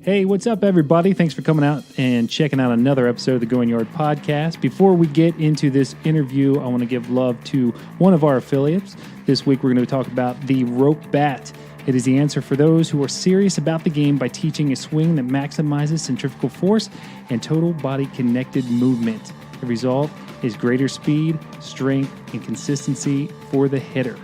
Hey, what's up, everybody? Thanks for coming out and checking out another episode of the Going Yard podcast. Before we get into this interview, I want to give love to one of our affiliates. This week, we're going to talk about the rope bat. It is the answer for those who are serious about the game by teaching a swing that maximizes centrifugal force and total body connected movement. The result is greater speed, strength, and consistency for the hitter.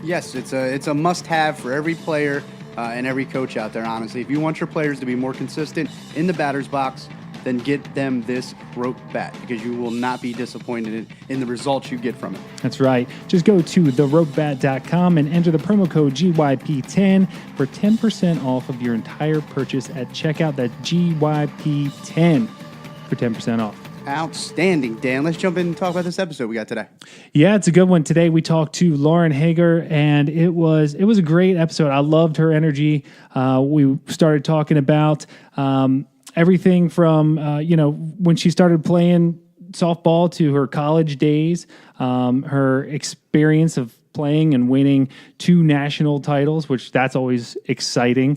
Yes, it's a must-have for every player and every coach out there, honestly. If you want your players to be more consistent in the batter's box, then get them this rope bat because you will not be disappointed in the results you get from it. That's right. Just go to theropebat.com and enter the promo code GYP10 for 10% off of your entire purchase at checkout. That's GYP10 for 10% off. Outstanding, Dan. Let's jump in and talk about this episode we got today. Yeah, it's a good one. Today we talked to Lauren Haeger, and it was a great episode. I loved her energy. We started talking about everything from when she started playing softball to her college days, her experience of playing and winning 2 national titles, which that's always exciting.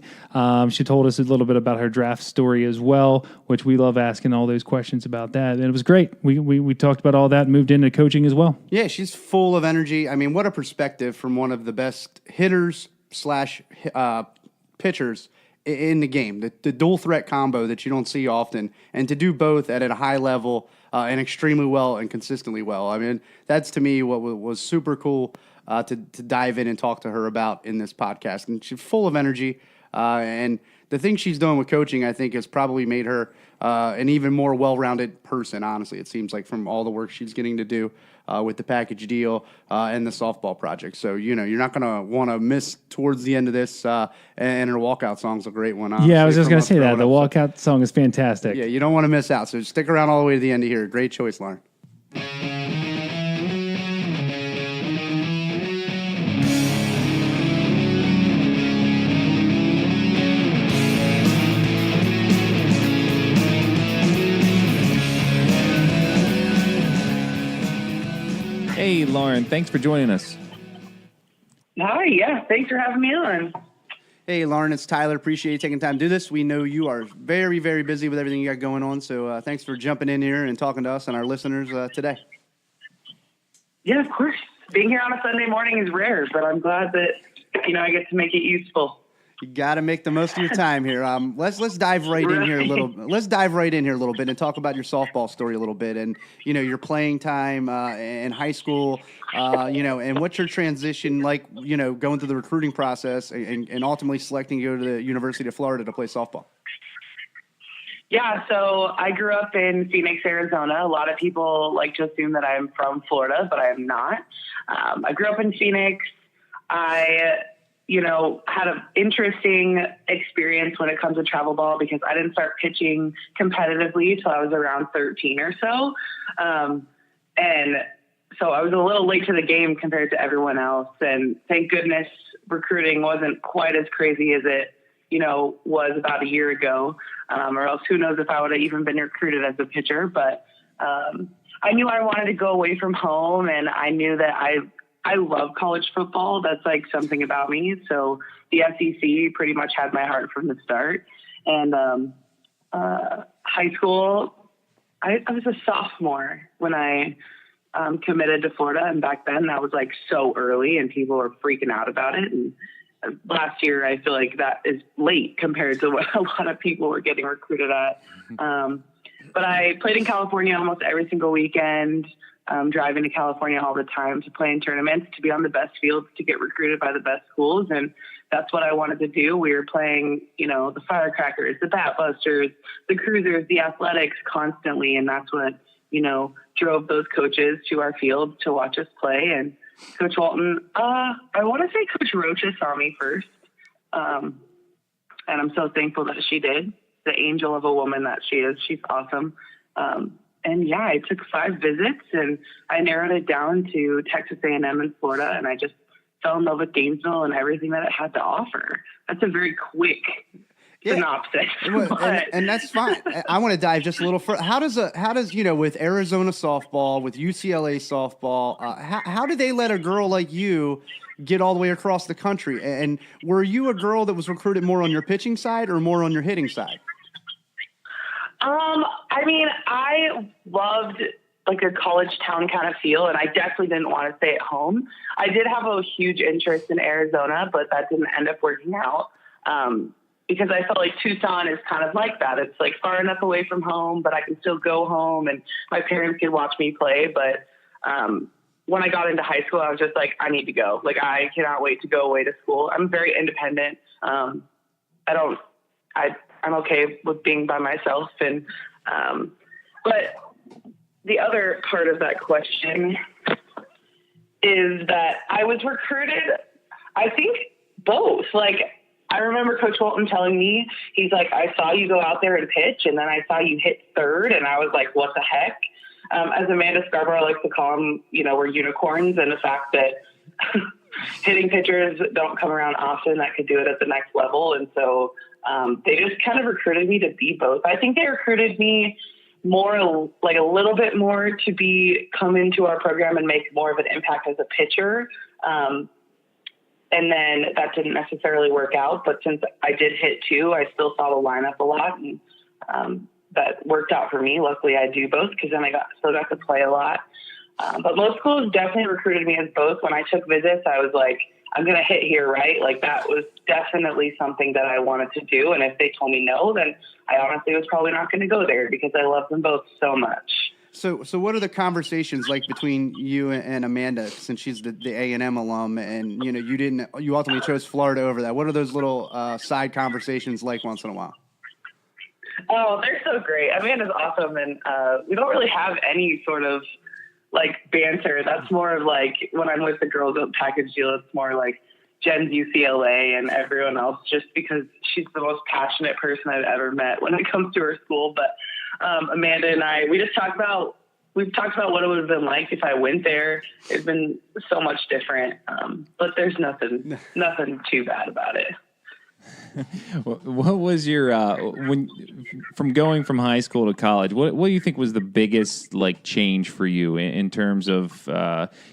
She told us a little bit about her draft story as well, which we love asking all those questions about that. And it was great. We talked about all that and moved into coaching as well. Yeah, she's full of energy. I mean, what a perspective from one of the best hitters / pitchers in the game. The dual threat combo that you don't see often, and to do both at a high level and extremely well and consistently well. I mean, that's to me what was super cool. To dive in and talk to her about in this podcast. And she's full of energy. And the thing she's doing with coaching, I think, has probably made her an even more well-rounded person, honestly. It seems like from all the work she's getting to do with the package deal and the softball project. So, you're not going to want to miss towards the end of this. And her walkout song's a great one. Yeah, I was just going to say that. The walkout song is fantastic. Yeah, you don't want to miss out. So stick around all the way to the end of here. Great choice, Lauren. Hey, Lauren, thanks for joining us. Hi, yeah, thanks for having me on. Hey, Lauren, it's Tyler. Appreciate you taking time to do this. We know you are very, very busy with everything you got going on, so thanks for jumping in here and talking to us and our listeners today. Yeah, of course. Being here on a Sunday morning is rare, but I'm glad that, I get to make it useful. You got to make the most of your time here. Let's dive right in here a little. Let's dive right in here a little bit and talk about your softball story a little bit, and your playing time in high school, and what's your transition like, going through the recruiting process and ultimately selecting to go to the University of Florida to play softball. Yeah, so I grew up in Phoenix, Arizona. A lot of people like to assume that I'm from Florida, but I am not. I grew up in Phoenix. I had an interesting experience when it comes to travel ball because I didn't start pitching competitively until I was around 13 or so. And so I was a little late to the game compared to everyone else. And thank goodness recruiting wasn't quite as crazy as it, was about a year ago. Or else who knows if I would have even been recruited as a pitcher. But I knew I wanted to go away from home, and I knew that I love college football. That's like something about me. So the SEC pretty much had my heart from the start. And high school, I was a sophomore when I committed to Florida. And back then that was like so early and people were freaking out about it. And last year, I feel like that is late compared to what a lot of people were getting recruited at. But I played in California almost every single weekend. Driving to California all the time to play in tournaments, to be on the best fields, to get recruited by the best schools. And that's what I wanted to do. We were playing, the Firecrackers, the Bat Busters, the Cruisers, the Athletics constantly. And that's what, drove those coaches to our field to watch us play. And Coach Walton, I want to say Coach Rocha saw me first. And I'm so thankful that she did. The angel of a woman that she is. She's awesome. And yeah, I took 5 visits and I narrowed it down to Texas A&M in Florida. And I just fell in love with Gainesville and everything that it had to offer. That's a very quick synopsis. And that's fine. I want to dive just a little further. How does with Arizona softball, with UCLA softball, how do they let a girl like you get all the way across the country. And were you a girl that was recruited more on your pitching side or more on your hitting side? I mean, I loved like a college town kind of feel, and I definitely didn't want to stay at home. I did have a huge interest in Arizona, but that didn't end up working out. Because I felt like Tucson is kind of like that. It's like far enough away from home, but I can still go home and my parents can watch me play. But when I got into high school, I was just like, I need to go. Like, I cannot wait to go away to school. I'm very independent. I'm okay with being by myself. And but the other part of that question is that I was recruited, I think both. Like, I remember Coach Walton telling me, he's like, I saw you go out there and pitch, and then I saw you hit third, and I was like, what the heck? As Amanda Scarborough likes to call them, we're unicorns, and the fact that hitting pitchers don't come around often that could do it at the next level. And so they just kind of recruited me to be both. I think they recruited me more, like a little bit more to come into our program and make more of an impact as a pitcher. And then that didn't necessarily work out. But since I did hit too, I still saw the lineup a lot. And that worked out for me. Luckily, I do both because then I still got to play a lot. But most schools definitely recruited me as both. When I took visits, I was like, I'm going to hit here, right? Like, that was definitely something that I wanted to do. And if they told me no, then I honestly was probably not going to go there because I love them both so much. So what are the conversations like between you and Amanda, since she's the A&M alum, and you ultimately chose Florida over that? What are those little side conversations like once in a while? Oh, they're so great. Amanda's awesome, and we don't really have any sort of like banter. That's more of like when I'm with the girls at Package Deal, it's more like Jen's UCLA and everyone else, just because she's the most passionate person I've ever met when it comes to her school. But Amanda and I, we've talked about what it would have been like if I went there. It's been so much different, but there's nothing too bad about it. What was your from going from high school to college? What do you think was the biggest like change for you in terms of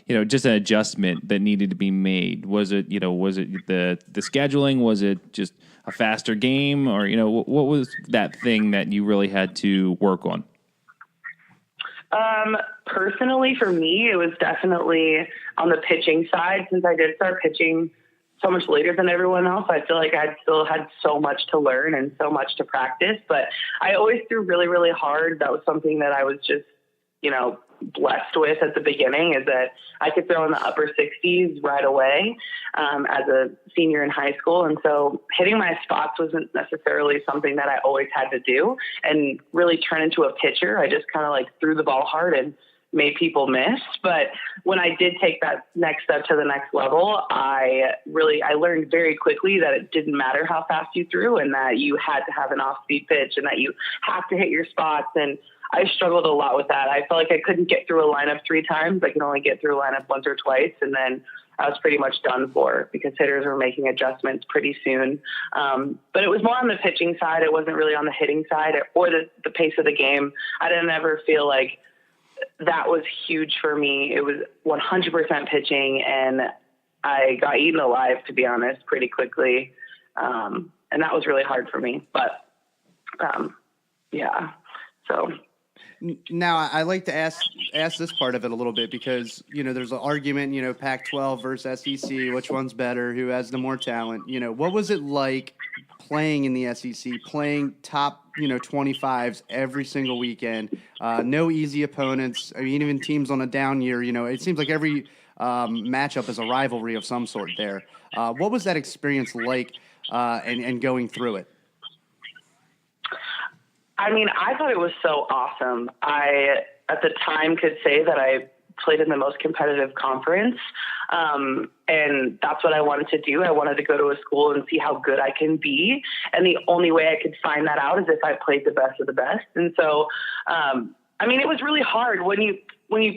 just an adjustment that needed to be made? Was it the scheduling? Was it just a faster game, or what was that thing that you really had to work on? Personally, for me, it was definitely on the pitching side. Since I did start pitching so much later than everyone else, I feel like I still had so much to learn and so much to practice, but I always threw really, really hard. That was something that I was just, blessed with at the beginning, is that I could throw in the upper 60s right away as a senior in high school. And so hitting my spots wasn't necessarily something that I always had to do and really turn into a pitcher. I just kind of like threw the ball hard and made people miss. But when I did take that next step to the next level, I learned very quickly that it didn't matter how fast you threw, and that you had to have an off-speed pitch, and that you have to hit your spots. And I struggled a lot with that. I felt like I couldn't get through a lineup 3 times. I could only get through a lineup once or twice, and then I was pretty much done for because hitters were making adjustments pretty soon. But it was more on the pitching side. It wasn't really on the hitting side or the pace of the game. I didn't ever feel like that was huge for me. It was 100% pitching, and I got eaten alive, to be honest, pretty quickly. And that was really hard for me. But, yeah, so... Now, I like to ask this part of it a little bit because, there's an argument, Pac-12 versus SEC, which one's better, who has the more talent. What was it like playing in the SEC, playing top, 25s every single weekend, no easy opponents. I mean, even teams on a down year, it seems like every matchup is a rivalry of some sort there. What was that experience like and going through it? I mean, I thought it was so awesome. I, at the time, could say that I played in the most competitive conference, and that's what I wanted to do. I wanted to go to a school and see how good I can be, and the only way I could find that out is if I played the best of the best. And so, I mean, it was really hard. When you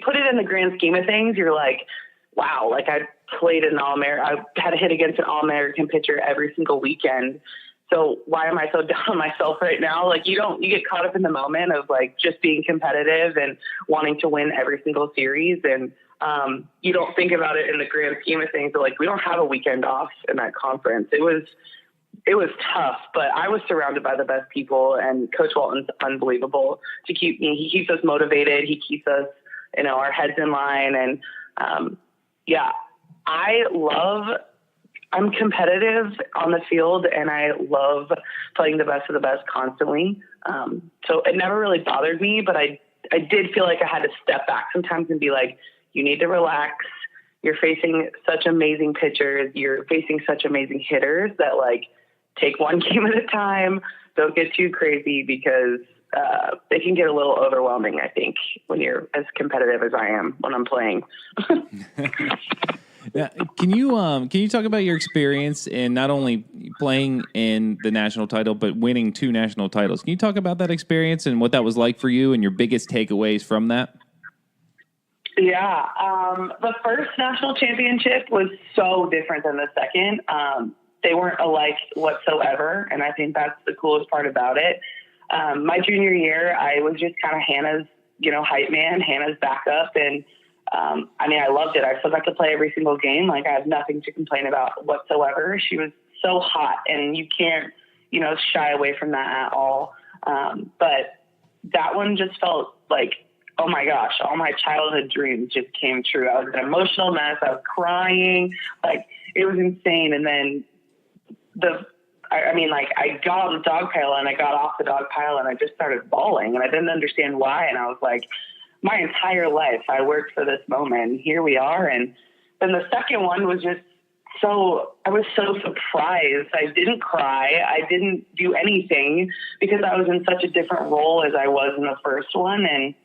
put it in the grand scheme of things, you're like, wow, like I played an All-American. I had to hit against an All-American pitcher every single weekend. So why am I so down on myself right now? Like you get caught up in the moment of like just being competitive and wanting to win every single series. And you don't think about it in the grand scheme of things, but like we don't have a weekend off in that conference. It was tough, but I was surrounded by the best people, and Coach Walton's unbelievable to he keeps us motivated. He keeps us, our heads in line. And, I'm competitive on the field, and I love playing the best of the best constantly. So it never really bothered me, but I did feel like I had to step back sometimes and be like, you need to relax. You're facing such amazing pitchers. You're facing such amazing hitters that, like, take one game at a time. Don't get too crazy, because it can get a little overwhelming, I think, when you're as competitive as I am when I'm playing. Now, can you talk about your experience in not only playing in the national title, but winning 2 national titles? Can you talk about that experience and what that was like for you and your biggest takeaways from that? Yeah. The first national championship was so different than the second. They weren't alike whatsoever, and I think that's the coolest part about it. My junior year, I was just kind of Hannah's, hype man, Hannah's backup, and I loved it. I still got to play every single game. Like, I have nothing to complain about whatsoever. She was so hot, and you can't, shy away from that at all. But that one just felt like, oh my gosh, all my childhood dreams just came true. I was an emotional mess. I was crying. Like, it was insane. And then I got on the dog pile, and I got off the dog pile, and I just started bawling, and I didn't understand why. And I was like, my entire life I worked for this moment, and here we are. And then the second one was just I was so surprised. I didn't cry. I didn't do anything, because I was in such a different role as I was in the first one. And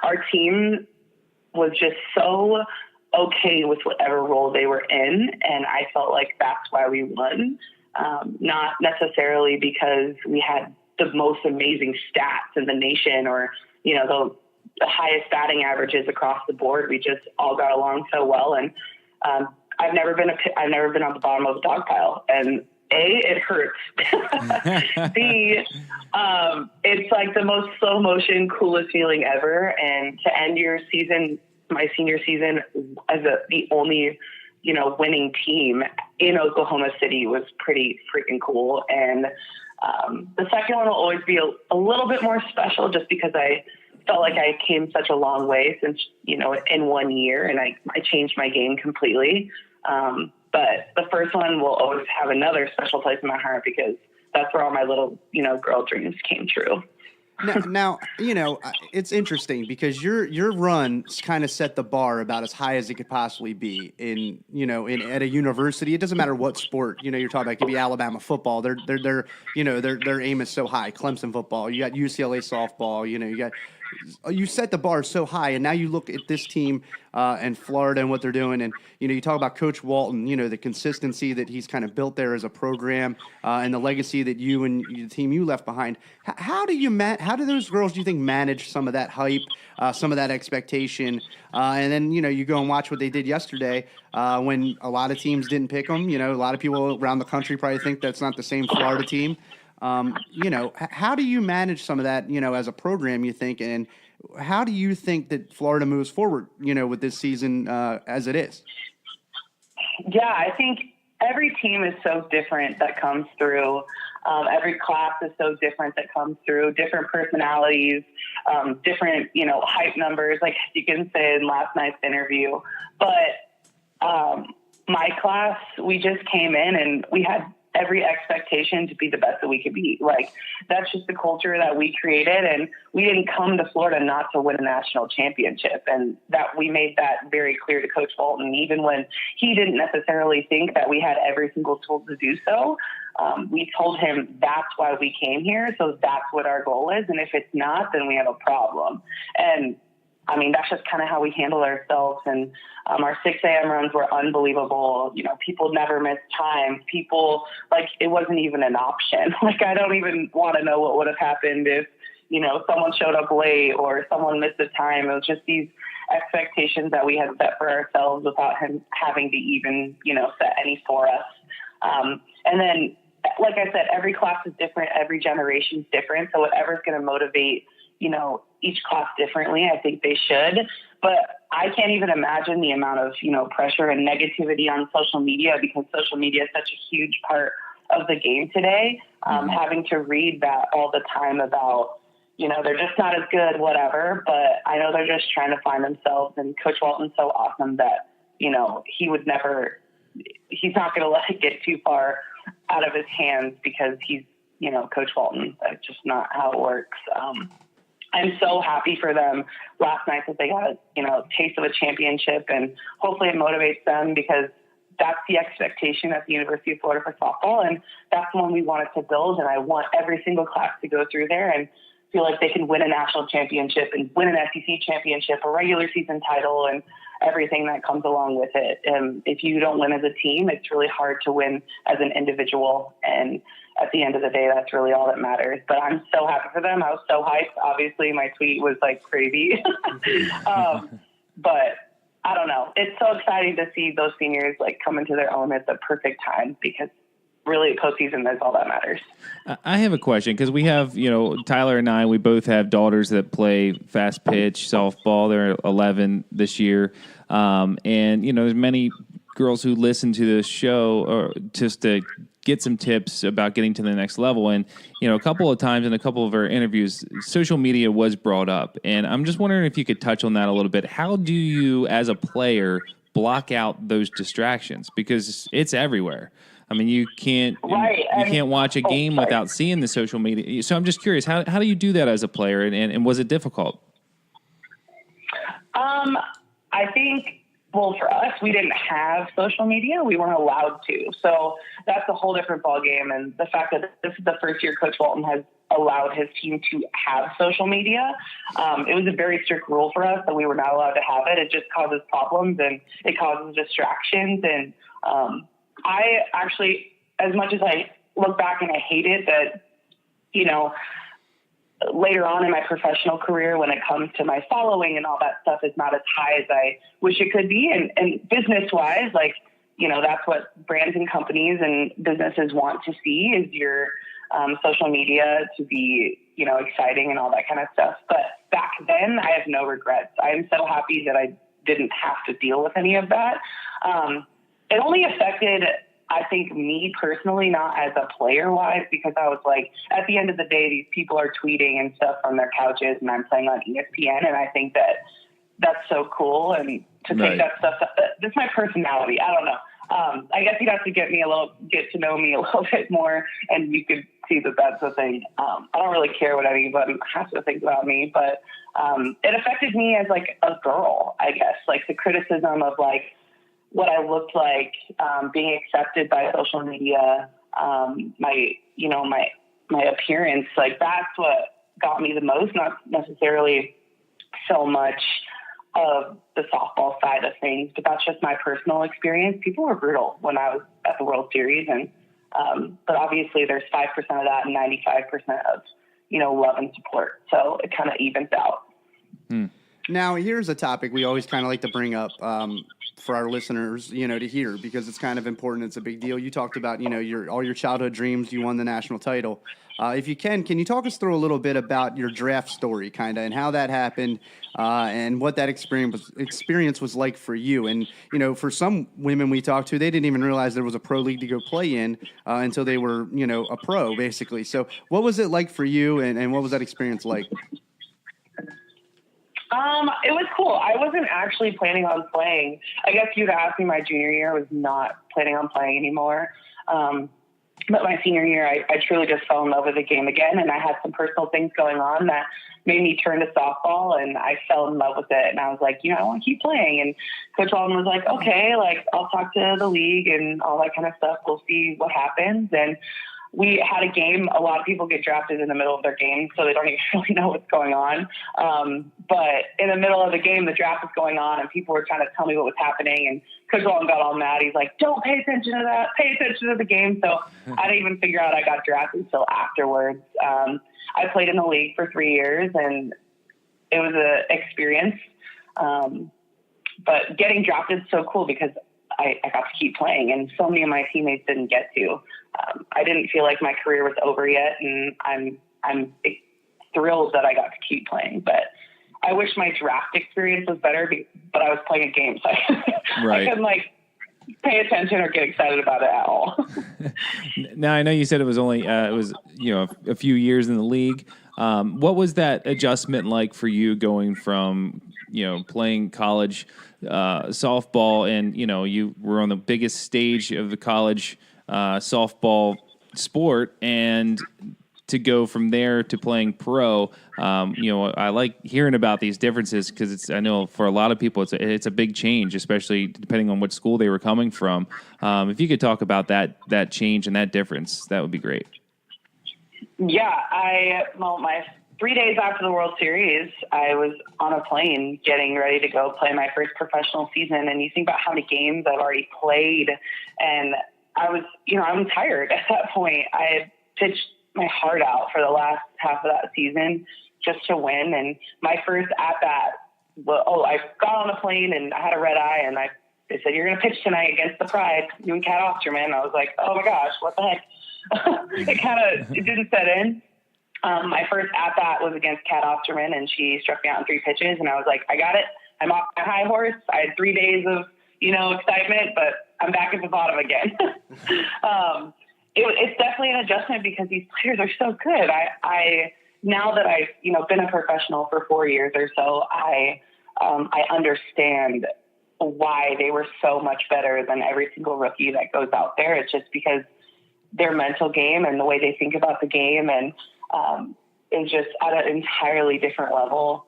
our team was just so okay with whatever role they were in, and I felt like that's why we won. Not necessarily because we had the most amazing stats in the nation, or the highest batting averages across the board. We just all got along so well, and I've never been on the bottom of a dog pile, and it hurts. B, it's like the most slow motion, coolest feeling ever, and to end your season, my senior season, as the only winning team in Oklahoma City was pretty freaking cool. And the second one will always be a little bit more special, just because I felt like I came such a long way since, in 1 year, and I changed my game completely. But the first one will always have another special place in my heart, because that's where all my little, girl dreams came true. Now, it's interesting, because your run kind of set the bar about as high as it could possibly be at a university. It doesn't matter what sport, you're talking about. It could be Alabama football. Their aim is so high. Clemson football. You got UCLA softball. You set the bar so high, and now you look at this team and Florida and what they're doing, and you talk about Coach Walton, the consistency that he's kind of built there as a program, and the legacy that you and the team you left behind. How do those girls, do you think, manage some of that hype, some of that expectation, and then you go and watch what they did yesterday when a lot of teams didn't pick them. A lot of people around the country probably think that's not the same Florida team. How do you manage some of that, as a program, you think, and how do you think that Florida moves forward, with this season as it is? Yeah, I think every team is so different that comes through. Every class is so different that comes through, different personalities, different, hype numbers, like you can say in last night's interview. But my class, we just came in and we had every expectation to be the best that we could be. Like, that's just the culture that we created, and we didn't come to Florida not to win a national championship. And that we made that very clear to Coach Walton, even when he didn't necessarily think that we had every single tool to do so. We told him that's why we came here, so that's what our goal is, and if it's not, then we have a problem. And that's just kind of how we handle ourselves. And our 6 a.m. runs were unbelievable. People never missed time. People, it wasn't even an option. I don't even want to know what would have happened if, someone showed up late or someone missed a time. It was just these expectations that we had set for ourselves without him having to even, set any for us. And then, like I said, every class is different. Every generation is different. So whatever's going to motivate, each class differently, I think they should. But I can't even imagine the amount of, pressure and negativity on social media, because social media is such a huge part of the game today. Having to read that all the time about, they're just not as good, whatever, but I know they're just trying to find themselves, and Coach Walton's so awesome that, he's not going to let it get too far out of his hands because he's, Coach Walton. That's just not how it works. I'm so happy for them last night that they got a taste of a championship, and hopefully it motivates them, because that's the expectation at the University of Florida for softball. And that's the one we wanted to build. And I want every single class to go through there and feel like they can win a national championship and win an SEC championship, a regular season title, and everything that comes along with it. And if you don't win as a team, it's really hard to win as an individual. And at the end of the day, that's really all that matters. But I'm so happy for them. I was so hyped. Obviously, my tweet was like crazy. But I don't know. It's so exciting to see those seniors like come into their own at the perfect time, because really postseason is all that matters. I have a question, because we have, Tyler and I, we both have daughters that play fast pitch softball. They're 11 this year. And, there's many girls who listen to this show or just to get some tips about getting to the next level. And, a couple of times in a couple of our interviews, social media was brought up. And I'm just wondering if you could touch on that a little bit. How do you, as a player, block out those distractions? Because it's everywhere. I mean, you can't watch a game without seeing the social media. So I'm just curious, how do you do that as a player, and was it difficult? I think, well, for us, we didn't have social media. We weren't allowed to. So that's a whole different ballgame. And the fact that this is the first year Coach Walton has allowed his team to have social media, it was a very strict rule for us that we were not allowed to have it. It just causes problems, and it causes distractions. And I actually, as much as I look back and I hate it that, later on in my professional career, when it comes to my following and all that stuff, is not as high as I wish it could be. And business wise, that's what brands and companies and businesses want to see, is your social media to be, exciting and all that kind of stuff. But back then I have no regrets. I am so happy that I didn't have to deal with any of that. It only affected, I think, me personally, not as a player wise, because I was like, at the end of the day, these people are tweeting and stuff from their couches, and I'm playing on ESPN. And I think that that's so cool. And to take that stuff, that's my personality. I don't know. I guess you'd have to get to know me a little bit more, and you could see that that's the thing. I don't really care what anybody has to think about me, but it affected me as like a girl, I guess, like the criticism of like what I looked like, being accepted by social media, my appearance, like that's what got me the most, not necessarily so much of the softball side of things, but that's just my personal experience. People were brutal when I was at the World Series, and but obviously there's 5% of that and 95% of, love and support. So it kind of evens out. Now, here's a topic we always kind of like to bring up for our listeners, to hear, because it's kind of important. It's a big deal. You talked about, all your childhood dreams. You won the national title. If you can you talk us through a little bit about your draft story, kind of, and how that happened, and what that experience was like for you? And, for some women we talked to, they didn't even realize there was a pro league to go play in until they were, a pro, basically. So what was it like for you, and what was that experience like? It was cool. I wasn't actually planning on playing. I guess you'd asked me my junior year. I was not planning on playing anymore. But my senior year, I truly just fell in love with the game again. And I had some personal things going on that made me turn to softball, and I fell in love with it. And I was like, I want to keep playing. And Coach Walton was like, okay, I'll talk to the league and all that kind of stuff. We'll see what happens. And we had a game. A lot of people get drafted in the middle of their game, so they don't even really know what's going on. But in the middle of the game, the draft was going on, and people were trying to tell me what was happening. And Coach Walton got all mad. He's like, don't pay attention to that. Pay attention to the game. So I didn't even figure out I got drafted until afterwards. I played in the league for 3 years, and it was an experience. But getting drafted is so cool because I got to keep playing, and so many of my teammates didn't get to. I didn't feel like my career was over yet, and I'm thrilled that I got to keep playing. But I wish my draft experience was better, but I was playing a game, so I couldn't pay attention or get excited about it at all. Now, I know you said it was only a few years in the league. What was that adjustment like for you going from playing college softball, and you were on the biggest stage of the college softball sport, and to go from there to playing pro? I like hearing about these differences because I know for a lot of people it's a big change, especially depending on what school they were coming from. If you could talk about that change and that difference, that would be great. Yeah, my 3 days after the World Series, I was on a plane getting ready to go play my first professional season. And you think about how many games I've already played, and I was tired at that point. I had pitched my heart out for the last half of that season just to win. And my first at bat, I got on the plane and I had a red eye, and they said, "You're going to pitch tonight against the Pride, you and Kat Osterman." I was like, "Oh my gosh, what the heck?" It didn't set in. My first at bat was against Kat Osterman, and she struck me out in 3 pitches, and I was like, "I got it. I'm off my high horse. I had 3 days of excitement, but I'm back at the bottom again." It's definitely an adjustment because these players are so good. I now that I've been a professional for 4 years or so, I understand why they were so much better than every single rookie that goes out there. It's just because their mental game and the way they think about the game and is just at an entirely different level.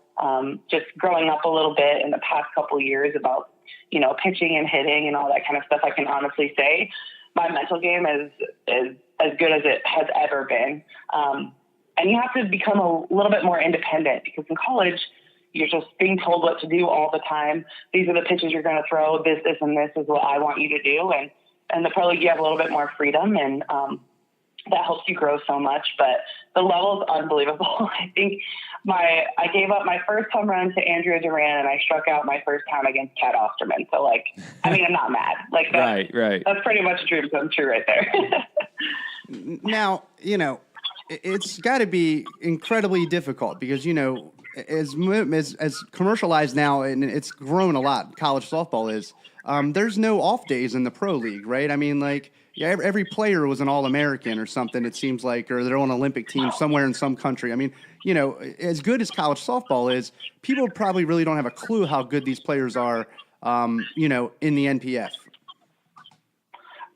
Just growing up a little bit in the past couple of years about pitching and hitting and all that kind of stuff, I can honestly say my mental game is as good as it has ever been. And you have to become a little bit more independent because in college, you're just being told what to do all the time. These are the pitches you're going to throw. This, and this is what I want you to do. And the pro league, you have a little bit more freedom, and that helps you grow so much. But the level is unbelievable. I think I gave up my first home run to Andrea Duran, and I struck out my first time against Kat Osterman. So, I'm not mad. Right. That's pretty much a dream come true right there. Now, it's got to be incredibly difficult because, as commercialized now, and it's grown a lot, college softball is, there's no off days in the pro league, right? I mean, every player was an All-American or something, it seems like, or they're on an Olympic team somewhere in some country. I mean, as good as college softball is, people probably really don't have a clue how good these players are, in the NPF.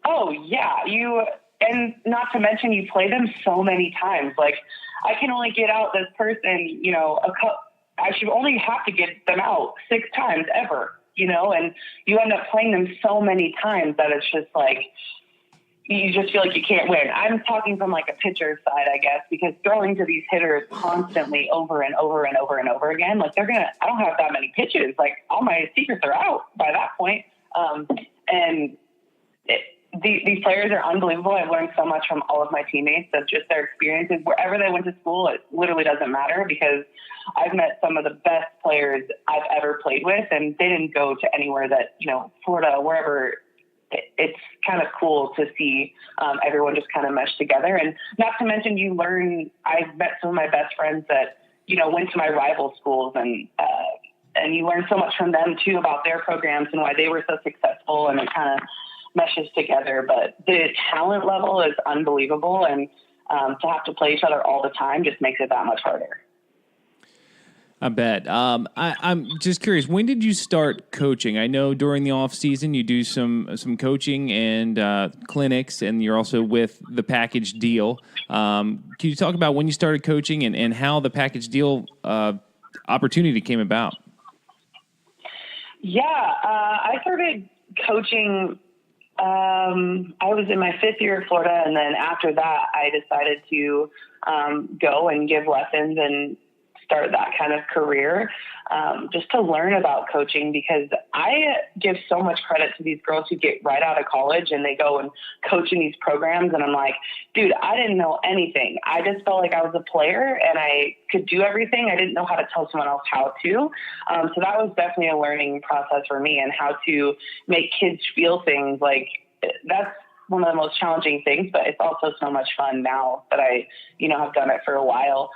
Oh, yeah. And not to mention, you play them so many times. I can only get out this person, I should only have to get them out 6 times ever, and you end up playing them so many times that it's just you just feel like you can't win. I'm talking from a pitcher's side, I guess, because throwing to these hitters constantly over and over and over and over again, I don't have that many pitches. All my secrets are out by that point. These players are unbelievable. I've learned so much from all of my teammates of just their experiences. Wherever they went to school, it literally doesn't matter because I've met some of the best players I've ever played with, and they didn't go to anywhere that, Florida, wherever. It's kind of cool to see everyone just kind of mesh together. And not to mention I've met some of my best friends that, went to my rival schools, and you learn so much from them too about their programs and why they were so successful, and it kind of meshes together. But the talent level is unbelievable, and to have to play each other all the time just makes it that much harder. I bet. I'm just curious, when did you start coaching? I know during the off season you do some coaching and clinics, and you're also with the package deal. Can you talk about when you started coaching and how the package deal opportunity came about? Yeah, I started coaching. I was in my 5th year at Florida, and then after that, I decided to go and give lessons and start that kind of career, just to learn about coaching, because I give so much credit to these girls who get right out of college and they go and coach in these programs. And I'm like, dude, I didn't know anything. I just felt like I was a player and I could do everything. I didn't know how to tell someone else how to. So that was definitely a learning process for me, and how to make kids feel things. That's one of the most challenging things, but it's also so much fun now that I, have done it for a while.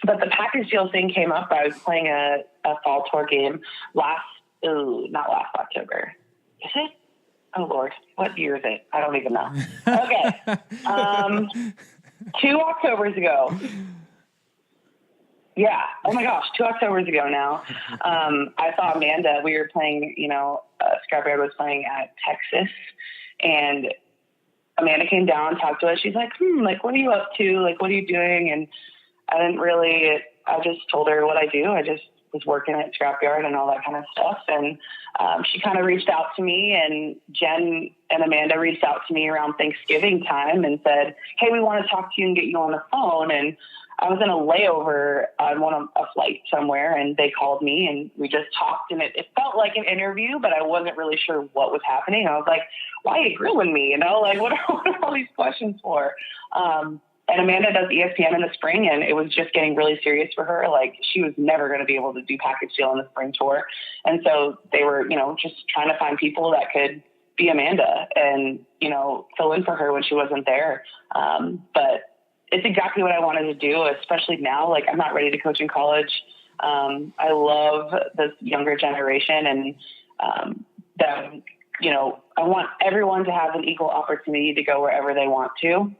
But the package deal thing came up. I was playing a fall tour game not last October. Is it? Oh Lord, what year is it? I don't even know. Okay. 2 Octobers ago. Yeah. Oh my gosh, 2 Octobers ago now. I saw Amanda. We were playing, Scrapyard was playing at Texas, and Amanda came down, talked to us. She's like, what are you up to? Like, what are you doing? And I just told her what I do. I just was working at Scrapyard and all that kind of stuff. And she kind of reached out to me, and Jen and Amanda reached out to me around Thanksgiving time and said, hey, we want to talk to you and get you on the phone. And I was in a layover on a flight somewhere, and they called me and we just talked, and it felt like an interview, but I wasn't really sure what was happening. I was like, why are you grilling me? What are all these questions for? And Amanda does ESPN in the spring, and it was just getting really serious for her. Like, she was never going to be able to do package deal on the spring tour. And so they were, just trying to find people that could be Amanda and, fill in for her when she wasn't there. But it's exactly what I wanted to do, especially now. Like, I'm not ready to coach in college. I love this younger generation, and I want everyone to have an equal opportunity to go wherever they want to.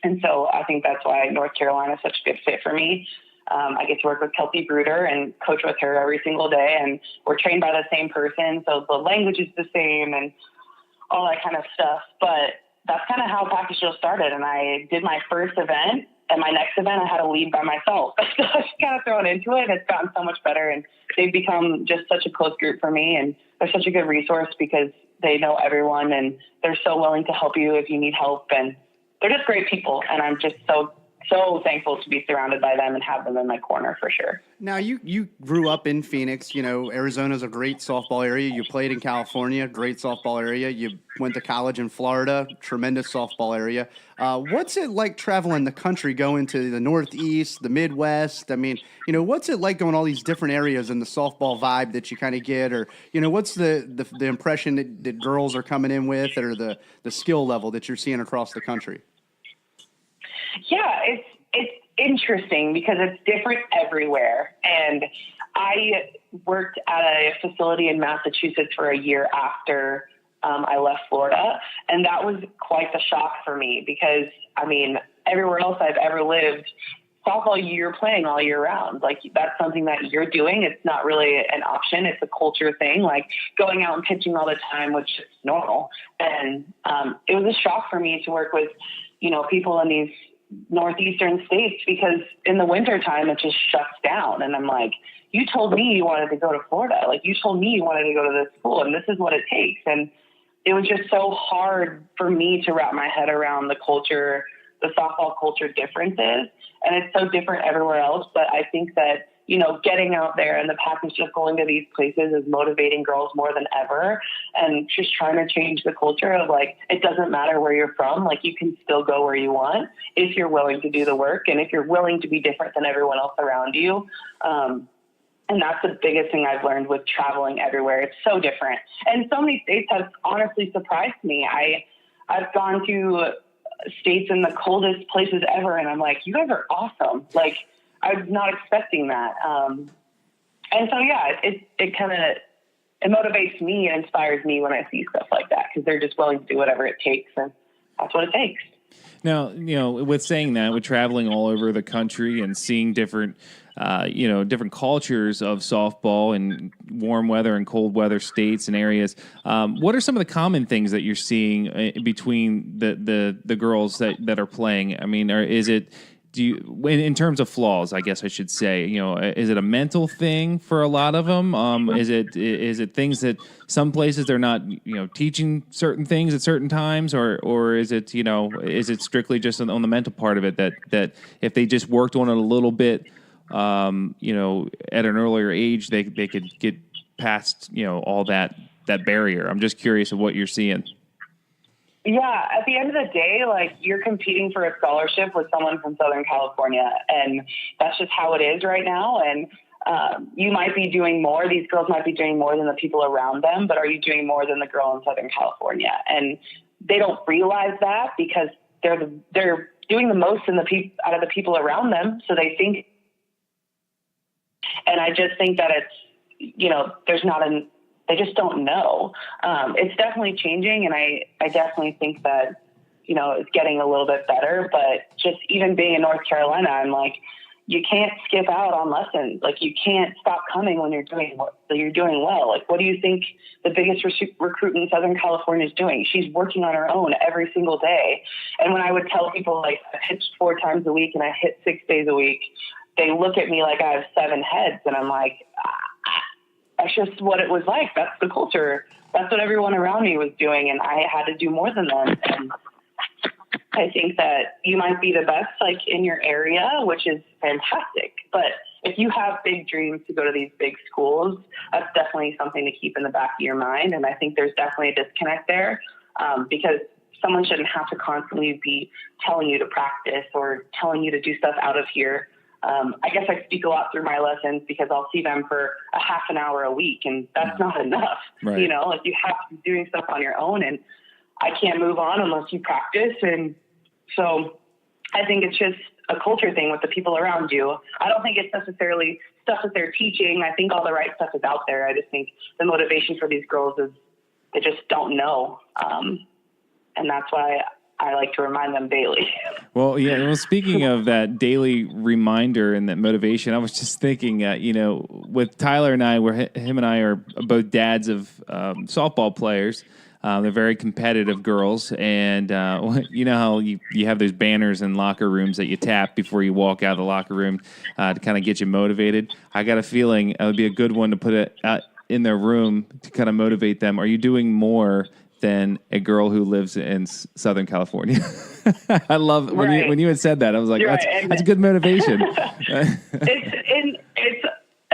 And so I think that's why North Carolina is such a good fit for me. I get to work with Kelsey Bruder and coach with her every single day, and we're trained by the same person, so the language is the same and all that kind of stuff. But that's kind of how Package Deal started, and I did my first event, and my next event I had to lead by myself. So I just kind of thrown into it, and it's gotten so much better, and they've become just such a close group for me, and they're such a good resource because they know everyone, and they're so willing to help you if you need help, and they're just great people, and I'm just so thankful to be surrounded by them and have them in my corner for sure. Now, you grew up in Phoenix. Arizona's a great softball area. You played in California, great softball area. You went to college in Florida, tremendous softball area. What's it like traveling the country, going to the Northeast, the Midwest? I mean, what's it like going all these different areas and the softball vibe that you kind of get? Or, what's the impression that girls are coming in with, or the skill level that you're seeing across the country? Yeah, it's interesting because it's different everywhere. And I worked at a facility in Massachusetts for a year after I left Florida. And that was quite the shock for me because, everywhere else I've ever lived, softball, you're playing all year round. Like, that's something that you're doing. It's not really an option. It's a culture thing, like going out and pitching all the time, which is normal. And it was a shock for me to work with, people in these northeastern states, because in the wintertime it just shuts down. And I'm like, you told me you wanted to go to Florida. Like, you told me you wanted to go to this school, and this is what it takes. And it was just so hard for me to wrap my head around the culture, the softball culture differences. And it's so different everywhere else. But I think that, getting out there and the package just going to these places is motivating girls more than ever. And just trying to change the culture of, like, it doesn't matter where you're from. Like, you can still go where you want if you're willing to do the work and if you're willing to be different than everyone else around you. And that's the biggest thing I've learned with traveling everywhere. It's so different. And so many states have honestly surprised me. I've gone to states in the coldest places ever, and I'm like, you guys are awesome. Like, I was not expecting that. And so, yeah, it kind of, it motivates me and inspires me when I see stuff like that, because they're just willing to do whatever it takes, and that's what it takes. Now, with saying that, with traveling all over the country and seeing different, different cultures of softball in warm weather and cold weather states and areas, what are some of the common things that you're seeing between the girls that are playing? I mean, in terms of flaws, I guess I should say, is it a mental thing for a lot of them? Is it things that some places they're not, teaching certain things at certain times, or is it, is it strictly just on the mental part of it that if they just worked on it a little bit, at an earlier age, they could get past, all that barrier? I'm just curious of what you're seeing. Yeah, at the end of the day, like, you're competing for a scholarship with someone from Southern California, and that's just how it is right now. And you might be doing more. These girls might be doing more than the people around them, but are you doing more than the girl in Southern California? And they don't realize that because they're doing the most out of the people around them. So they think And I just think that it's, they just don't know. It's definitely changing. And I definitely think that, it's getting a little bit better, but just even being in North Carolina, I'm like, you can't skip out on lessons. Like, you can't stop coming when you're doing well. Like, what do you think the biggest recruit in Southern California is doing? She's working on her own every single day. And when I would tell people, like, I pitched 4 times a week and I hit 6 days a week, they look at me like I have 7 heads. And I'm like, that's just what it was like. That's the culture. That's what everyone around me was doing. And I had to do more than them. And I think that you might be the best, like, in your area, which is fantastic. But if you have big dreams to go to these big schools, that's definitely something to keep in the back of your mind. And I think there's definitely a disconnect there, because someone shouldn't have to constantly be telling you to practice or telling you to do stuff out of here. I guess I speak a lot through my lessons because I'll see them for a half an hour a week, and that's not enough. Right. Like, you have to be doing stuff on your own, and I can't move on unless you practice. And so I think it's just a culture thing with the people around you. I don't think it's necessarily stuff that they're teaching. I think all the right stuff is out there. I just think the motivation for these girls is they just don't know. And that's why I like to remind them daily. Well, yeah. Well, speaking of that daily reminder and that motivation, I was just thinking, with Tyler and I, him and I are both dads of softball players. They're very competitive girls, and you know how you have those banners in locker rooms that you tap before you walk out of the locker room to kind of get you motivated. I got a feeling it would be a good one to put it in their room to kind of motivate them. Are you doing more than a girl who lives in Southern California? I love when you had said that. I was like, that's good motivation.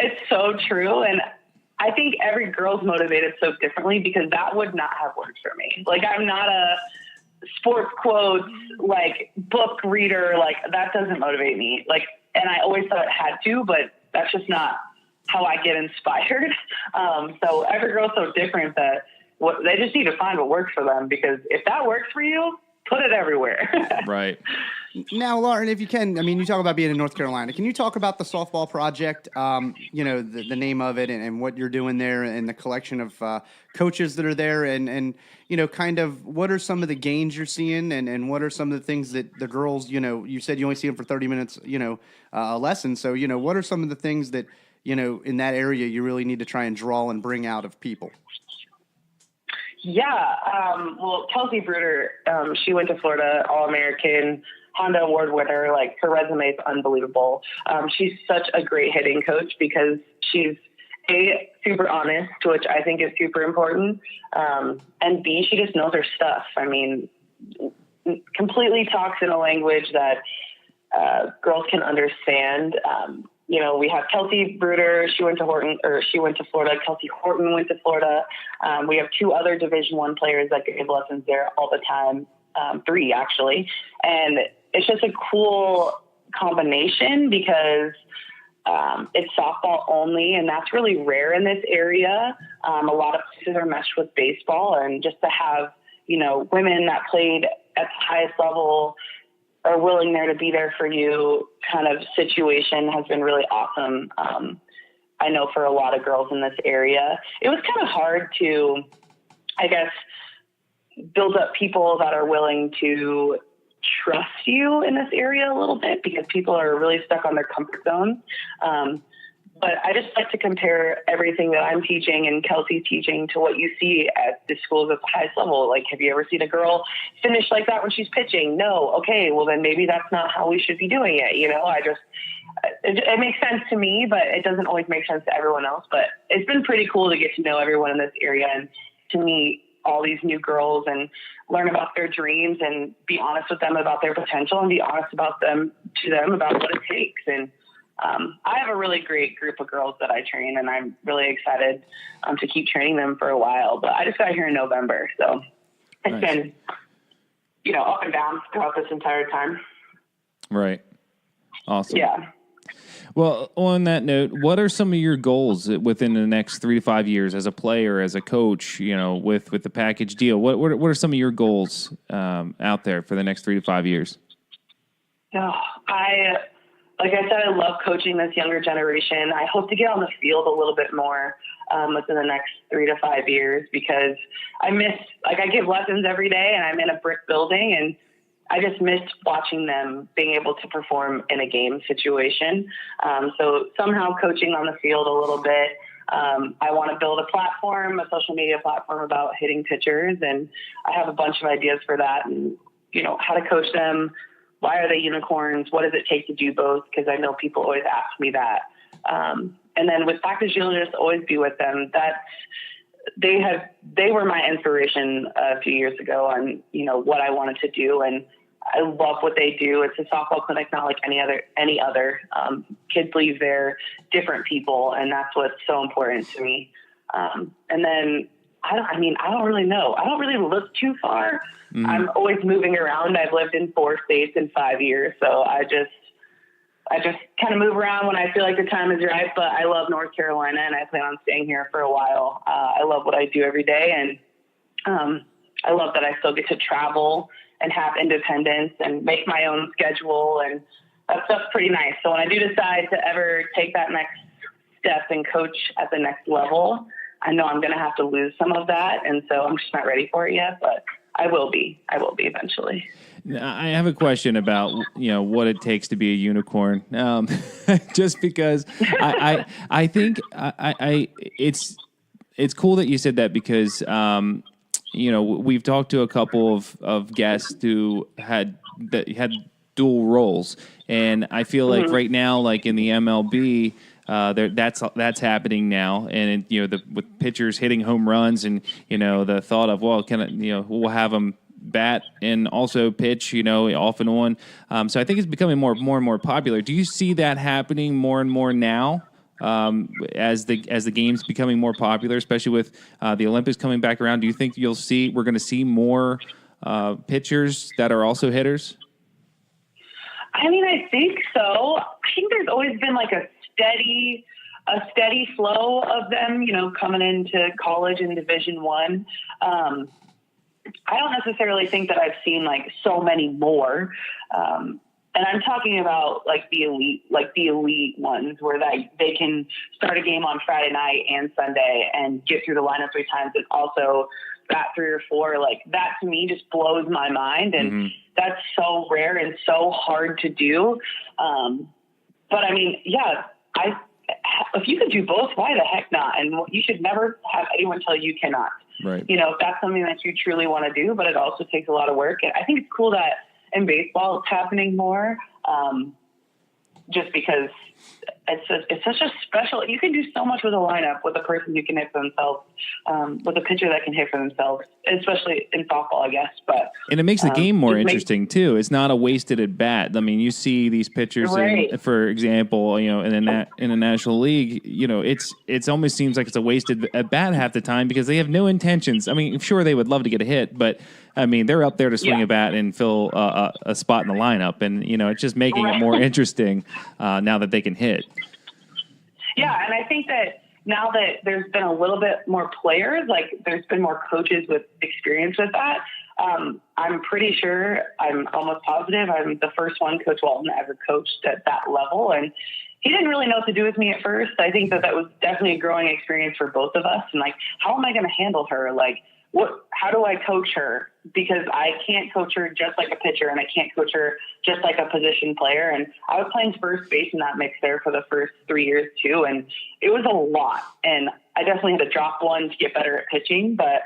It's so true, and I think every girl's motivated so differently, because that would not have worked for me. Like, I'm not a sports quotes, like, book reader. Like, that doesn't motivate me. Like, and I always thought it had to, but that's just not how I get inspired. So every girl's so different that they just need to find what works for them, because if that works for you, put it everywhere. Right. Now, Lauren, if you can, you talk about being in North Carolina. Can you talk about the softball project, the name of it and what you're doing there, and the collection of coaches that are there, and kind of what are some of the gains you're seeing, and what are some of the things that the girls, you said you only see them for 30 minutes, a lesson. So, what are some of the things that, in that area you really need to try and draw and bring out of people? Yeah. Well, Kelsey Bruder, she went to Florida, All-American, Honda Award winner. Like, her resume is unbelievable. She's such a great hitting coach because she's A, super honest, which I think is super important. And B, she just knows her stuff. Completely talks in a language that girls can understand. We have Kelsey Bruder. She went to Florida. Kelsey Horton went to Florida. We have 2 other Division I players that give lessons there all the time. 3 actually. And it's just a cool combination because it's softball only, and that's really rare in this area. A lot of places are meshed with baseball, and just to have, women that played at the highest level are willing there to be there for you kind of situation has been really awesome. I know for a lot of girls in this area, it was kind of hard to, I guess, build up people that are willing to trust you in this area a little bit, because people are really stuck on their comfort zone. But I just like to compare everything that I'm teaching and Kelsey's teaching to what you see at the schools at the highest level. Like, have you ever seen a girl finish like that when she's pitching? No. Okay, well then maybe that's not how we should be doing it. It makes sense to me, but it doesn't always make sense to everyone else. But it's been pretty cool to get to know everyone in this area and to meet all these new girls and learn about their dreams and be honest with them about their potential and be honest about them about what it takes. And I have a really great group of girls that I train, and I'm really excited to keep training them for a while. But I just got here in November, so it's been, up and down throughout this entire time. Right. Awesome. Yeah. Well, on that note, what are some of your goals within the next 3 to 5 years as a player, as a coach, with the package deal? What are some of your goals out there for the next 3 to 5 years? like I said, I love coaching this younger generation. I hope to get on the field a little bit more within the next 3 to 5 years, because I give lessons every day and I'm in a brick building, and I just miss watching them being able to perform in a game situation. So somehow coaching on the field a little bit. I want to build a platform, a social media platform about hitting pitchers, and I have a bunch of ideas for that, and how to coach them. Why are they unicorns? What does it take to do both? Because I know people always ask me that. And then with practice, you'll just always be with them. They were my inspiration a few years ago on, what I wanted to do. And I love what they do. It's a softball clinic, not like any other. Kids leave there different people, and that's what's so important to me. And then I don't really know. I don't really look too far. Mm-hmm. I'm always moving around. I've lived in 4 states in 5 years, so I just kind of move around when I feel like the time is right. But I love North Carolina, and I plan on staying here for a while. I love what I do every day, and I love that I still get to travel and have independence and make my own schedule, and that stuff's pretty nice. So when I do decide to ever take that next step and coach at the next level, I know I'm going to have to lose some of that, and so I'm just not ready for it yet, but I will be eventually. I have a question about, what it takes to be a unicorn. Just because I think it's cool that you said that, because, we've talked to a couple of guests who had dual roles, and I feel like right now, like in the MLB, that's happening now, and with pitchers hitting home runs, and the thought of, well, we'll have them bat and also pitch, off and on. So I think it's becoming more and more popular. Do you see that happening more and more now? As the game's becoming more popular, especially with the Olympics coming back around, do you think we're going to see more pitchers that are also hitters? I think so. I think there's always been like a steady flow of them, coming into college and Division I. I don't necessarily think that I've seen like so many more. And I'm talking about like the elite ones where they can start a game on Friday night and Sunday and get through the lineup 3 times and also bat 3 or 4. Like that to me just blows my mind. And that's so rare and so hard to do. But if you could do both, why the heck not? And you should never have anyone tell you cannot. Right. If that's something that you truly want to do, but it also takes a lot of work. And I think it's cool that in baseball it's happening more, just because it's such a special, you can do so much with a lineup with a person who can hit for themselves, with a pitcher that can hit for themselves, especially in softball, I guess. And it makes the game more interesting too. It's not a wasted at bat. I mean, you see these pitchers, right. For example, in the National League, it's almost seems like it's a wasted at bat half the time because they have no intentions. I mean, sure they would love to get a hit, but I mean, they're up there to swing a bat and fill a spot in the lineup, and it's just making it more interesting now that they can hit. Yeah, and I think that now that there's been a little bit more players, like there's been more coaches with experience with that. I'm pretty sure, I'm almost positive, I'm the first one Coach Walton ever coached at that level, and he didn't really know what to do with me at first. I think that was definitely a growing experience for both of us, and like, how am I going to handle her? Like, how do I coach her? Because I can't coach her just like a pitcher, and I can't coach her just like a position player. And I was playing first base in that mix there for the first 3 years too. And it was a lot. And I definitely had to drop one to get better at pitching, but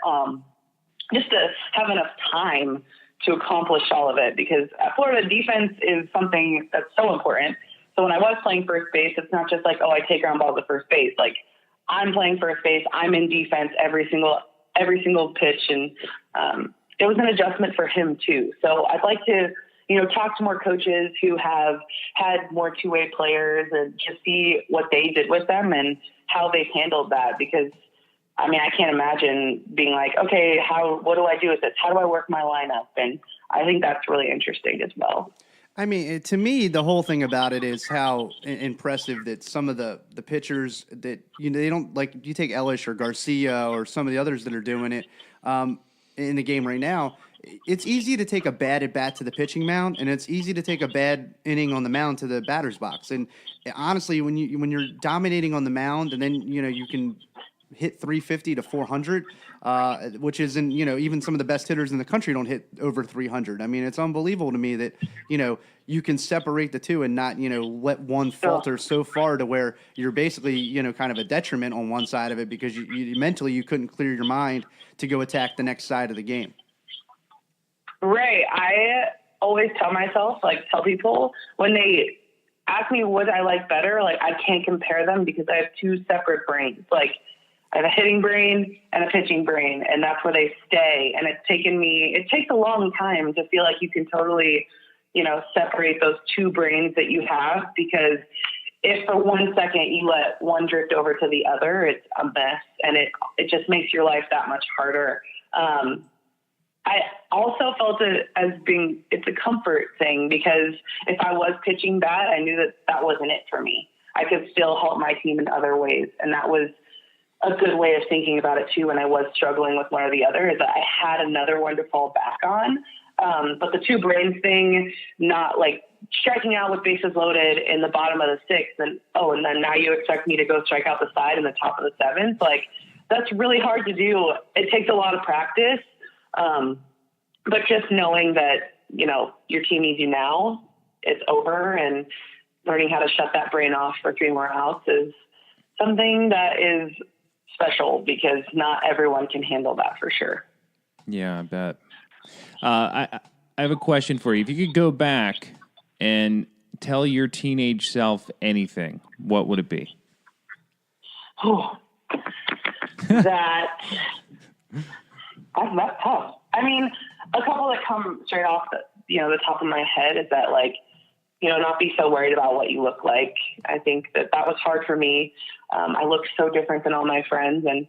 just to have enough time to accomplish all of it, because at Florida, defense is something that's so important. So when I was playing first base, it's not just like, oh, I take ground balls at first base. Like, I'm playing first base, I'm in defense every single pitch. And it was an adjustment for him too. So I'd like to, talk to more coaches who have had more two-way players and just see what they did with them and how they've handled that. Because I can't imagine being like, okay, what do I do with this? How do I work my lineup? And I think that's really interesting as well. To me, the whole thing about it is how impressive that some of the pitchers that, they don't, like, you take Elish or Garcia or some of the others that are doing it in the game right now, it's easy to take a bad at bat to the pitching mound, and it's easy to take a bad inning on the mound to the batter's box. And honestly, when you're dominating on the mound, and then you can hit 350 to 400, which isn't, even some of the best hitters in the country don't hit over 300. I mean, it's unbelievable to me that, you can separate the two and not, let one falter so far to where you're basically, kind of a detriment on one side of it because you mentally you couldn't clear your mind to go attack the next side of the game. Right. I always tell people when they ask me what I like better, like I can't compare them because I have two separate brains. Like I have a hitting brain and a pitching brain, and that's where they stay. And it takes a long time to feel like you can totally, separate those two brains that you have, because if for 1 second you let one drift over to the other, it's a mess, and it just makes your life that much harder. I also felt it as being, it's a comfort thing, because if I was pitching bad, I knew that wasn't it for me. I could still help my team in other ways. And that was a good way of thinking about it too. When I was struggling with one or the other, is that I had another one to fall back on. But the two brains thing, not like striking out with bases loaded in the bottom of the sixth, and then now you expect me to go strike out the side in the top of the seventh. Like that's really hard to do. It takes a lot of practice. But just knowing that, your team needs you now, it's over, and learning how to shut that brain off for 3 more outs is something that is special, because not everyone can handle that for sure. Yeah, I bet. I have a question for you. If you could go back and tell your teenage self anything, what would it be? Oh, that's tough. I mean, a couple that come straight off the top of my head is that, like, not be so worried about what you look like. I think that was hard for me. I looked so different than all my friends, and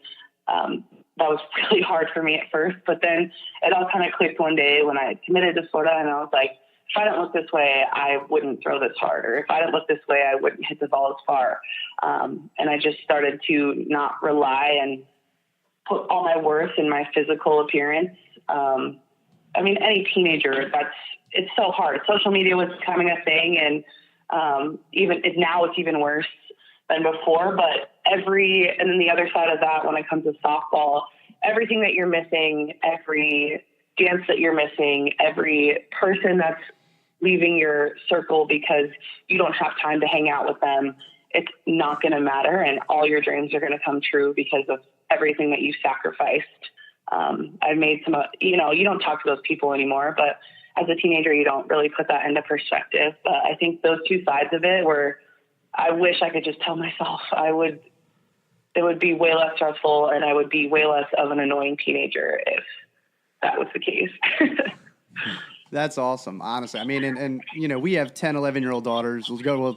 that was really hard for me at first. But then it all kind of clicked one day when I committed to Florida, and I was like, if I didn't look this way, I wouldn't throw this hard, or if I didn't look this way, I wouldn't hit the ball as far. And I just started to not rely and put all my worth in my physical appearance. I mean, any teenager, it's so hard. Social media was becoming a thing, and now it's even worse than before. But and then the other side of that, when it comes to softball, everything that you're missing, every dance that you're missing, every person that's leaving your circle because you don't have time to hang out with them, it's not going to matter, and all your dreams are going to come true because of everything that you sacrificed. I've made some, you don't talk to those people anymore, but as a teenager, you don't really put that into perspective. But I think those two sides of it, where I wish I could just tell myself it would be way less stressful, and I would be way less of an annoying teenager if that was the case. That's awesome, honestly. I mean, and we have 10, 11-year-old daughters.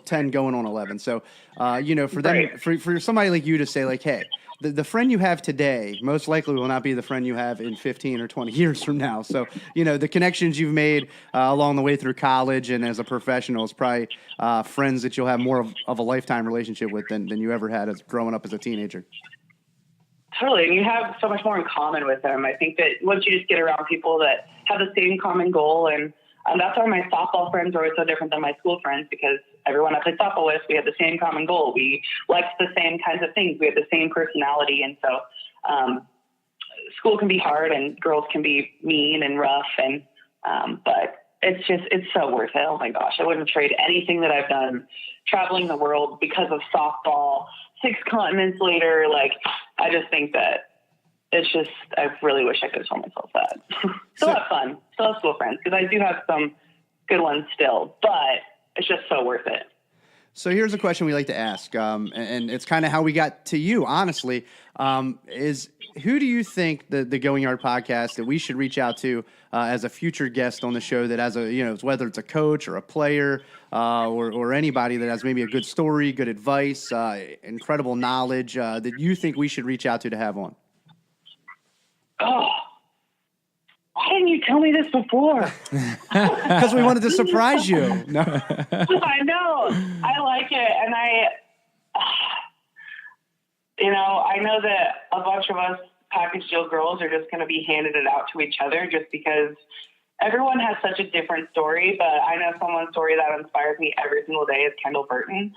10 going on 11. So, for them, Right. for somebody like you to say, like, hey, the friend you have today most likely will not be the friend you have in 15 or 20 years from now. So, the connections you've made along the way through college and as a professional is probably friends that you'll have more of a lifetime relationship with than you ever had as growing up as a teenager. Totally. And you have so much more in common with them. I think that once you just get around people that have the same common goal, and that's why my softball friends are always so different than my school friends, because everyone I played softball with, we have the same common goal. We liked the same kinds of things. We have the same personality. And so school can be hard, and girls can be mean and rough, and but it's so worth it. Oh my gosh, I wouldn't trade anything that I've done traveling the world because of softball 6 continents later. Like, I just think that I really wish I could tell myself that. Still have fun, still have school friends, because I do have some good ones still, but it's just so worth it. So here's a question we like to ask, and it's kind of how we got to you, honestly, is who do you think the Going Yard podcast that we should reach out to as a future guest on the show that has whether it's a coach or a player or anybody that has maybe a good story, good advice, incredible knowledge that you think we should reach out to have on? Oh, why didn't you tell me this before? Because we wanted to surprise you. No. I know. I like it. And I know that a bunch of us package deal girls are just going to be handing it out to each other just because everyone has such a different story. But I know someone's story that inspires me every single day is Kendall Burton.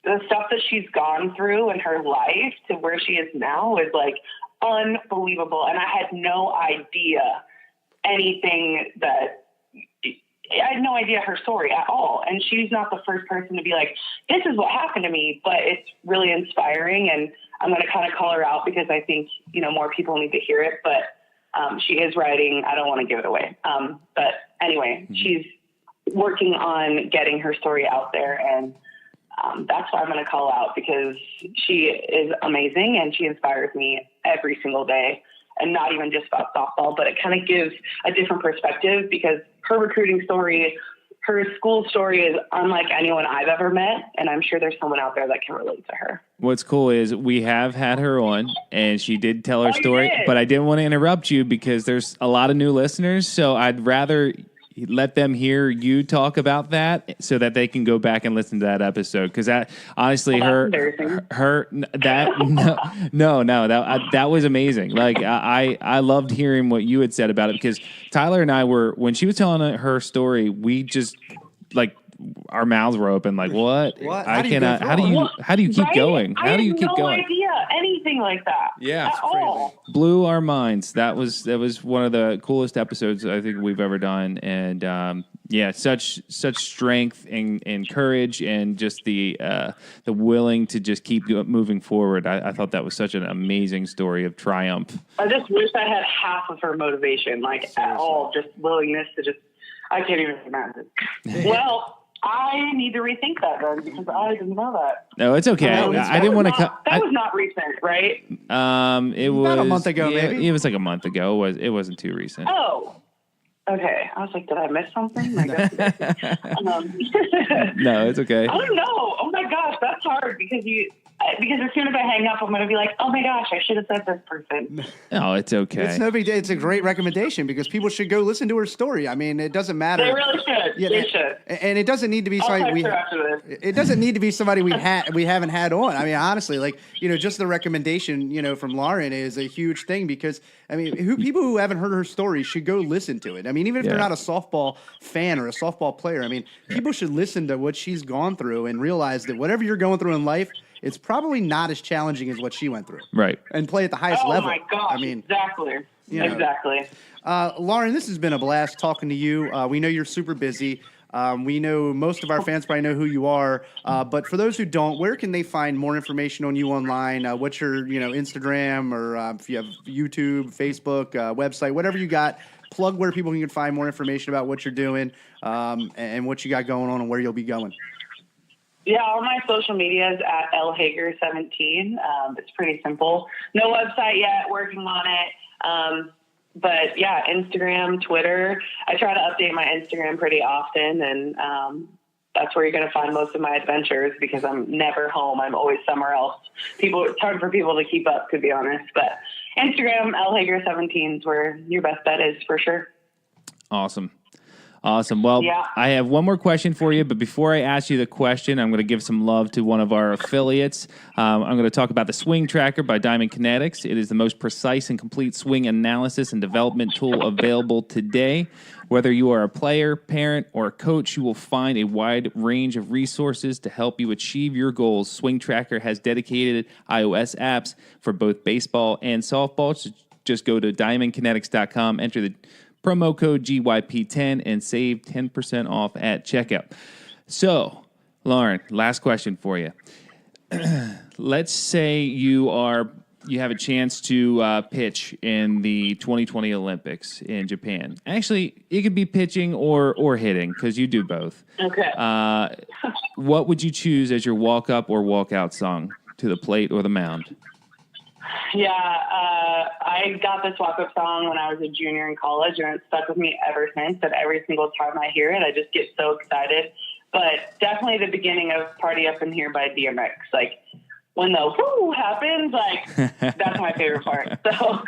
The stuff that she's gone through in her life to where she is now is like unbelievable. And I had no idea I had no idea her story at all. And she's not the first person to be like, this is what happened to me, but it's really inspiring. And I'm going to kind of call her out because I think, more people need to hear it, but she is writing. I don't want to give it away. But anyway, she's working on getting her story out there. And that's why I'm going to call out because she is amazing and she inspires me every single day. And not even just about softball, but it kind of gives a different perspective because her recruiting story, her school story is unlike anyone I've ever met. And I'm sure there's someone out there that can relate to her. What's cool is we have had her on and she did tell her story, but I didn't want to interrupt you because there's a lot of new listeners. So I'd rather let them hear you talk about that so that they can go back and listen to that episode. Because that honestly, that was amazing. Like I loved hearing what you had said about it because Tyler and I when she was telling her story, we just like our mouths were open. Like what? How do you keep going? How do you keep going? I had no idea anything like that. Yeah, at all. Blew our minds. That was one of the coolest episodes I think we've ever done, and such strength and courage, and just the willing to just keep moving forward. I thought that was such an amazing story of triumph. I just wish I had half of her motivation, at all, just willingness to just. I can't even imagine. Well. I need to rethink that then because I didn't know that. No, it's okay. I didn't want to. That was not recent, right? It was about a month ago, maybe. It was like a month ago. It wasn't too recent. Oh, okay. I was like, did I miss something? No, it's okay. I don't know. Oh my gosh, that's hard because as soon as I hang up, I'm going to be like, oh my gosh, I should have said this person. No, it's okay. It's no big deal. It's a great recommendation because people should go listen to her story. I mean, it doesn't matter. They really should. Yeah, they should. And it doesn't need to be somebody It doesn't need to be somebody we haven't had on. I mean, honestly, just the recommendation, from Lauren is a huge thing because I mean, people who haven't heard her story should go listen to it. I mean, even if they're not a softball fan or a softball player, I mean, people should listen to what she's gone through and realize that whatever you're going through in life, it's probably not as challenging as what she went through. Right. And play at the highest level. Oh my gosh. I mean, exactly. Exactly. Lauren, this has been a blast talking to you. We know you're super busy. We know most of our fans probably know who you are. But for those who don't, where can they find more information on you online? What's your, Instagram or if you have YouTube, Facebook, website, whatever you got, plug where people can find more information about what you're doing and what you got going on and where you'll be going. Yeah, all my social media is at lhaeger17. It's pretty simple. No website yet, working on it. But yeah, Instagram, Twitter. I try to update my Instagram pretty often, and that's where you're going to find most of my adventures because I'm never home. I'm always somewhere else. It's hard for people to keep up, to be honest. But Instagram, lhaeger17 is where your best bet is for sure. Awesome. Well, I have one more question for you, but before I ask you the question, I'm going to give some love to one of our affiliates. I'm going to talk about the Swing Tracker by Diamond Kinetics. It is the most precise and complete swing analysis and development tool available today. Whether you are a player, parent, or a coach, you will find a wide range of resources to help you achieve your goals. Swing Tracker has dedicated iOS apps for both baseball and softball. So just go to diamondkinetics.com, enter the promo code GYP10 and save 10% off at checkout. So, Lauren, last question for you. Let's say you have a chance to pitch in the 2020 Olympics in Japan. Actually, it could be pitching or hitting because you do both. Okay. What would you choose as your walk-up or walk-out song to the plate or the mound? Yeah, I got this walk-up song when I was a junior in college, and it's stuck with me ever since. And every single time I hear it, I just get so excited. But definitely the beginning of "Party Up in Here" by DMX. Like when the whoo happens, that's my favorite part. So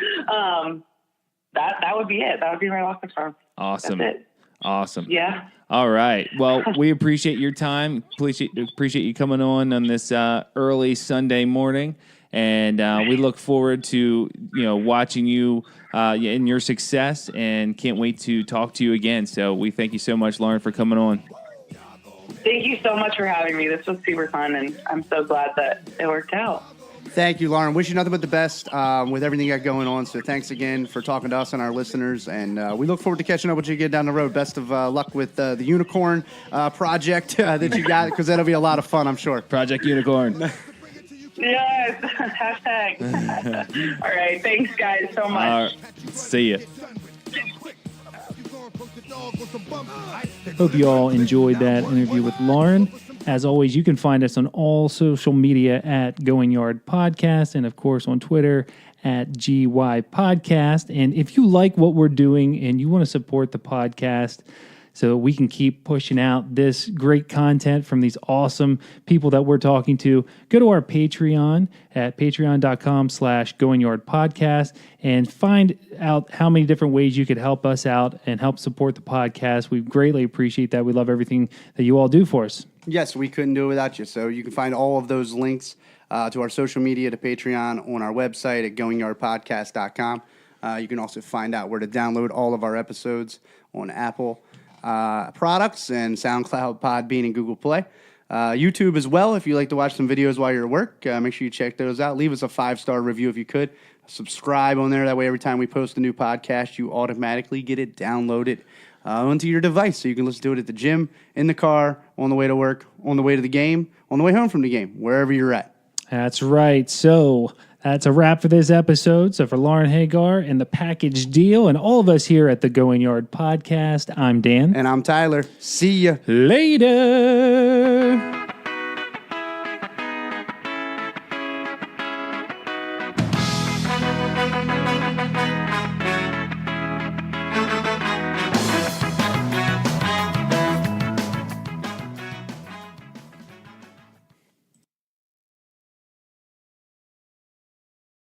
that would be it. That would be my walk-up song. Awesome. That's it. Awesome. Yeah. All right. Well, we appreciate your time. Appreciate you coming on this early Sunday morning. and we look forward to watching you in your success, and can't wait to talk to you again. So we thank you so much, Lauren, for coming on. Thank you so much for having me. This was super fun, and I'm so glad that it worked out. Thank you, Lauren. Wish you nothing but the best with everything you got going on. So thanks again for talking to us and our listeners. And we look forward to catching up with you again down the road. Best of luck with the unicorn project that you got, because that'll be a lot of fun, I'm sure. Project Unicorn. Yes. Hashtag. All right. Thanks, guys, so much. See ya. Hope you all enjoyed that interview with Lauren. As always, you can find us on all social media at Going Yard Podcast, and of course on Twitter at GY Podcast. And if you like what we're doing and you want to support the podcast so we can keep pushing out this great content from these awesome people that we're talking to, go to our Patreon at patreon.com/goingyardpodcast and find out how many different ways you could help us out and help support the podcast. We greatly appreciate that. We love everything that you all do for us. Yes, we couldn't do it without you. So you can find all of those links to our social media, to Patreon, on our website at goingyardpodcast.com. You can also find out where to download all of our episodes on Apple products and SoundCloud, Podbean, and Google Play. YouTube as well. If you like to watch some videos while you're at work, make sure you check those out. Leave us a 5-star review if you could. Subscribe on there. That way every time we post a new podcast, you automatically get it downloaded onto your device, so you can listen to it at the gym, in the car, on the way to work, on the way to the game, on the way home from the game, wherever you're at. That's right. So that's a wrap for this episode. So for Lauren Haeger and the package deal and all of us here at the Going Yard Podcast, I'm Dan. And I'm Tyler. See ya. Later.